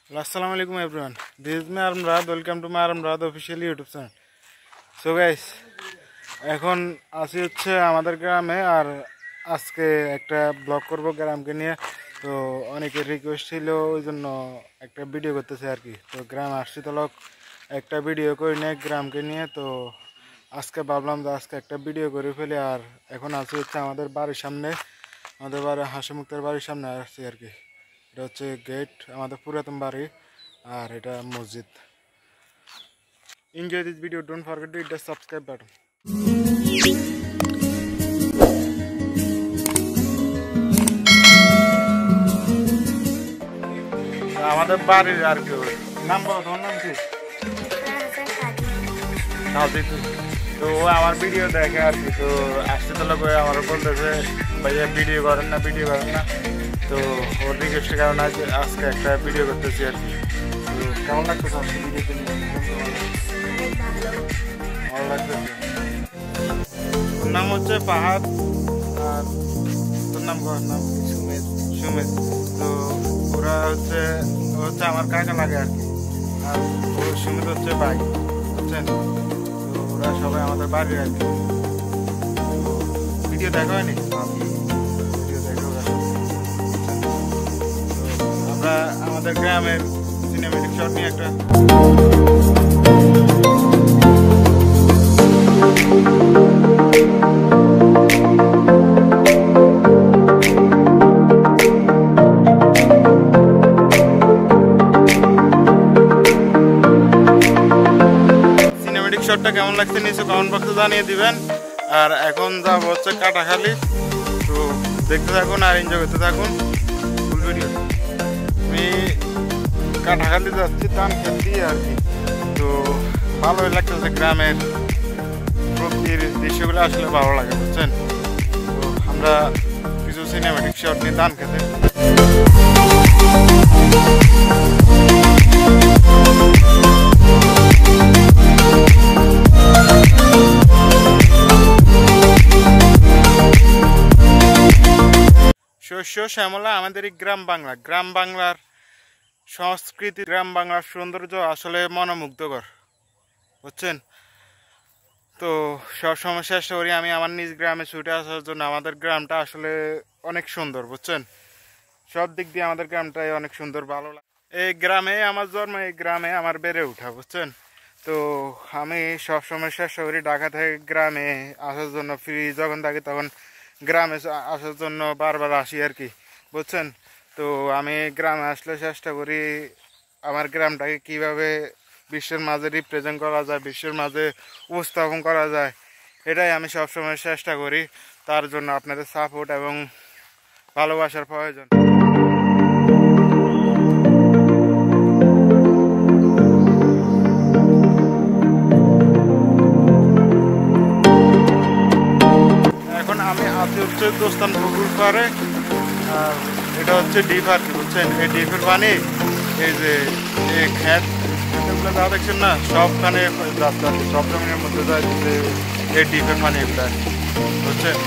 Assalamualaikum everyone. This is my Armrad. Welcome to my Armrad official YouTube channel. So guys, এখন আসি হচ্ছে আমাদের গ্রামে আর আজকে একটা ব্লগ করব গ্রামকে নিয়ে। তো অনেকের রিকোয়েস্ট ছিল ওই জন্য একটা ভিডিও করতেছে আর কি। তো গ্রামে আসছি তো লোক একটা ভিডিও করে নিয়ে গ্রামকে নিয়ে। তো আজকে ভাবলাম যে আজকে একটা ভিডিও করে ফেলি। আর এখন আসি হচ্ছে আমাদের বাড়ির সামনে, আমাদের বাড়ি হাসিমুক্তের বাড়ির সামনে আসছি আর কি। এটা হচ্ছে গেট আমাদের পুরাতন বাড়ি আর এটা মসজিদ। Enjoy this video, don't forget to hit the subscribe button. আমাদের বাড়ির আর কি নাম বলো, তোমার নাম কি? তো ও আমার ভিডিও দেখে আর কি। তো আসতে তো লোক আমার বলতেছে ভাইয়া ভিডিও করেন না। তো ওর রিকোয়েস্টের কারণে আজকে একটা ভিডিও করতেছি আর কি। তো কেমন লাগতেছে আজকে ভিডিওতে ভালো লাগতেছে। ওর নাম হচ্ছে ফাহাদ আর তোর নাম সুমিত। তো ওরা হচ্ছে আমার কাকা লাগে আর কি। আর ওর সুমিত হচ্ছে ভাই, বুঝছেন? তো ওরা সবাই আমাদের বাড়ির আর কি। ভিডিও দেখা হয়নি, ভিডিও দেখা ওরা। আমরা আমাদের গ্রামের সিনেমেটিক শট নিয়ে একটা শটটা কেমন লাগছে নিচে কমেন্ট বক্সে জানিয়ে দিবেন। আর এখন যাব হচ্ছে কাটাখালি। তো দেখতে থাকুন আর এনজয় করতে থাকুন ফুল ভিডিও। আমি কাটাখালি যাচ্ছি ধান খেলছি আর কি। তো ভালোই লাগতেছে, গ্রামের প্রকৃতির দৃশ্যগুলো আসলে ভালো লাগে, বুঝছেন? তো আমরা কিছু সিনেমেটিক শট নিয়ে ধান খেতে। শস্য শ্যামলা আমাদের এই গ্রাম বাংলার সংস্কৃতি, গ্রাম বাংলার সৌন্দর্য আসলে মনোমুগ্ধকর, বুঝছেন? তো সবসময় চেষ্টা করি আমি আমার নিজ গ্রামে ছুটে আসার জন্য। আমাদের গ্রামটা আসলে অনেক সুন্দর, বুঝছেন? সব দিক দিয়ে আমাদের গ্রামটাই অনেক সুন্দর, ভালো লাগে। এই গ্রামে আমার জন্ম, এই গ্রামে আমার বেড়ে ওঠা, বুঝছেন? তো আমি সবসময় চেষ্টা করি ঢাকা থেকে গ্রামে আসার জন্য। ফ্রি যখন থাকি তখন গ্রামে আসার জন্য বারবার আসি আর কি, বুঝছেন? তো আমি গ্রামে আসলে চেষ্টা করি আমার গ্রামটাকে কিভাবে বিশ্বের মাঝে রিপ্রেজেন্ট করা যায়, বিশ্বের মাঝে উপস্থাপন করা যায়, এটাই আমি সবসময় চেষ্টা করি। তার জন্য আপনাদের সাপোর্ট এবং ভালোবাসার প্রয়োজন। এখন আমি আছি হচ্ছে দোস্তান পুকুর পাড়ে। আর এটা হচ্ছে ডিপ আর কি, বুঝছেন? এই ডিপের পানি, এই যে এই খেতগুলো যা দেখছেন না, সবখানে যাচ্ছে আর কি, সব জমিনের মধ্যে যাচ্ছে এই ডিপের পানি এগুলো, বুঝছেন?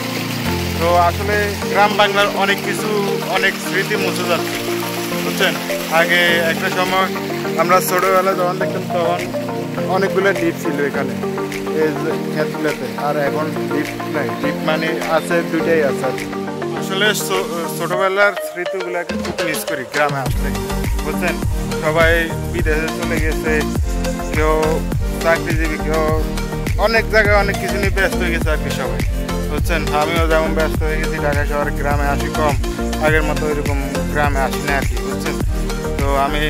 তো আসলে গ্রাম বাংলার অনেক কিছু, অনেক স্মৃতি মুছে যাচ্ছে, বুঝছেন? আগে একটা সময় আমরা ছোটোবেলা যখন দেখতাম তখন অনেকগুলো ডিপ ছিল এখানে এই ক্ষেতগুলোতে। আর এখন ডিপ নাই, ডিপ মানে আছে, দুইটাই আছে আর কি। আসলে ছোটোবেলার স্মৃতিগুলোকে খুব মিস করি গ্রামে আসলে, বুঝছেন? সবাই বিদেশে চলে গেছে, কেউ চাকরিজীবী, কেউ অনেক জায়গায় অনেক কিছু নিয়ে ব্যস্ত হয়ে গেছে আর কি সবাই, বুঝছেন? আমিও যেমন ব্যস্ত হয়ে গেছি ঢাকা শহরে, গ্রামে আসি কম, আগের মতো ওইরকম গ্রামে আসি না আর কি, বুঝছেন? তো আমি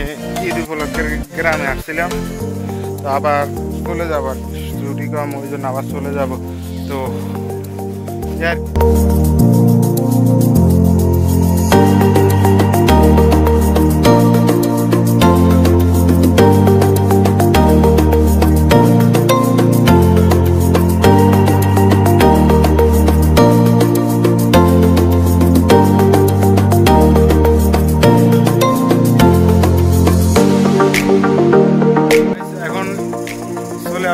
ঈদ উপলক্ষে গ্রামে আসছিলাম। তো আবার চলে যাবো আর কি, ছুটি কম, ওই জন্য আবার চলে যাব। তো আর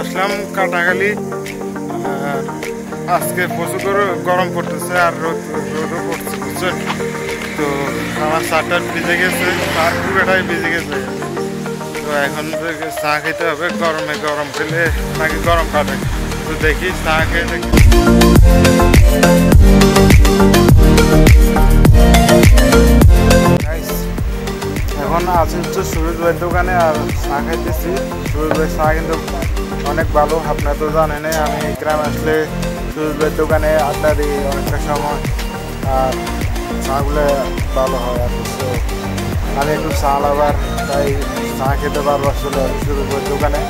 আসলাম কাটাখালি। আজকে প্রচুর গরম পড়তেছে আর রোদও পড়ছে, বুঝছেন? তো আমার শার্টটা ভিজে গেছে, আর পুরোটাই ভিজে গেছে। তো এখন চা খেতে হবে, গরমে গরম খেলে নাকি গরম কাটে। তো দেখি চা খেয়ে দেখি। এখন আছি হচ্ছে সুরজ ভাইয়ের দোকানে আর চা খাইতেছি। সুরজ ভাই চা কিন্তু অনেক ভালো, আপনারা তো জানেন। আমি গ্রামে আসলে সুরজ ভাইয়ের দোকানে আড্ডা দিই অনেকটা সময়, আর চাগুলো ভালো হয়। আর তো আমি একটু চা লাভার, তাই চা খেতে পারবো আসলে সুরজ ভাইয়ের দোকানে।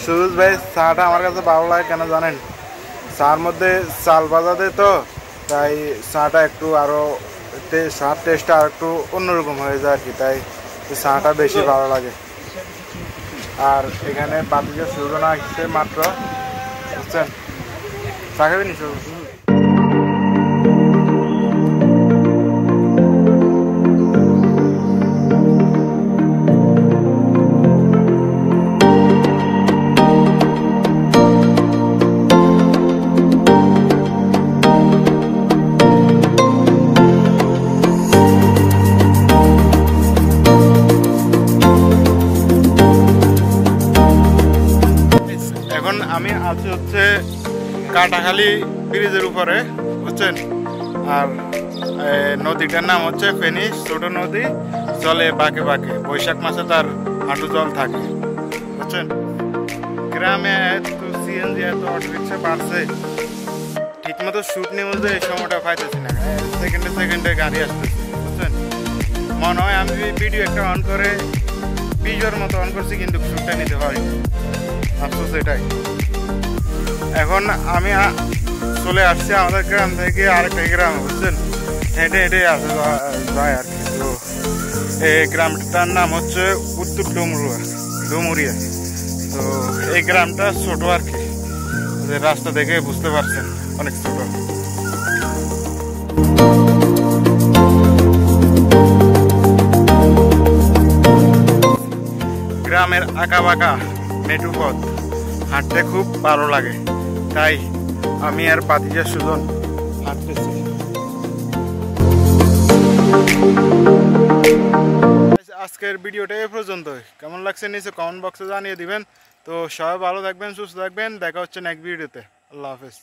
সুরজ ভাই চাটা আমার কাছে ভালো লাগে কেন জানেন? চার মধ্যে চাল ভাজা দেয় তো, তাই চাটা একটু আরও চার টেস্টটা আর একটু অন্যরকম হয়ে যায় আর কি, তাই চাটা বেশি ভালো লাগে। আর এখানে বাতিজা সুরনা আসছে মাত্র, বুঝছেন? চা খাবেন নি সুরজ? এখন আমি আছি হচ্ছে কাটাখালী ব্রিজের উপরে, বুঝছেন? আর নদীটার নাম হচ্ছে ফেনী, ছোট নদী, চলে বাঁকে বাঁকে। বৈশাখ মাসে তার হাঁটু জল থাকে, বুঝছেন? গ্রামে তো সিএনজি এত অটোরিক্সা বাড়ছে, ঠিক মতো শ্যুট নিউজে এই সময়টা পাইতেছি না। সেকেন্ডে সেকেন্ডে গাড়ি আসতেছে, বুঝছেন? মনে হয় আমি ভিডিও একটা অন করে 20 মতো অন করছি, কিন্তু শ্যুটটা নিতে পারিনি। আফসোস এটাই। এখন আমি চলে আসছি আমাদের গ্রাম থেকে আরেকটা গ্রাম, বুঝছেন? হেঁটে হেঁটে আসে যায় আর কি। তো এই গ্রামটার নাম হচ্ছে উত্তর ডুমুরিয়া। তো এই গ্রামটা ছোট আর কি, যে রাস্তা দেখে বুঝতে পারছেন অনেক ছোট। গ্রামের আঁকা বাঁকা মেটু পথ হাঁটতে খুব ভালো লাগে, তাই আমি আর বাতিজা সুজন হাঁটতেছি। আজকের ভিডিওটা এই পর্যন্তই। কেমন লাগছে নিচে কমেন্ট বক্সে জানিয়ে দিবেন। তো সবাই ভালো থাকবেন, সুস্থ থাকবেন, দেখা হচ্ছে নেক্সট ভিডিওতে। আল্লাহ হাফেজ।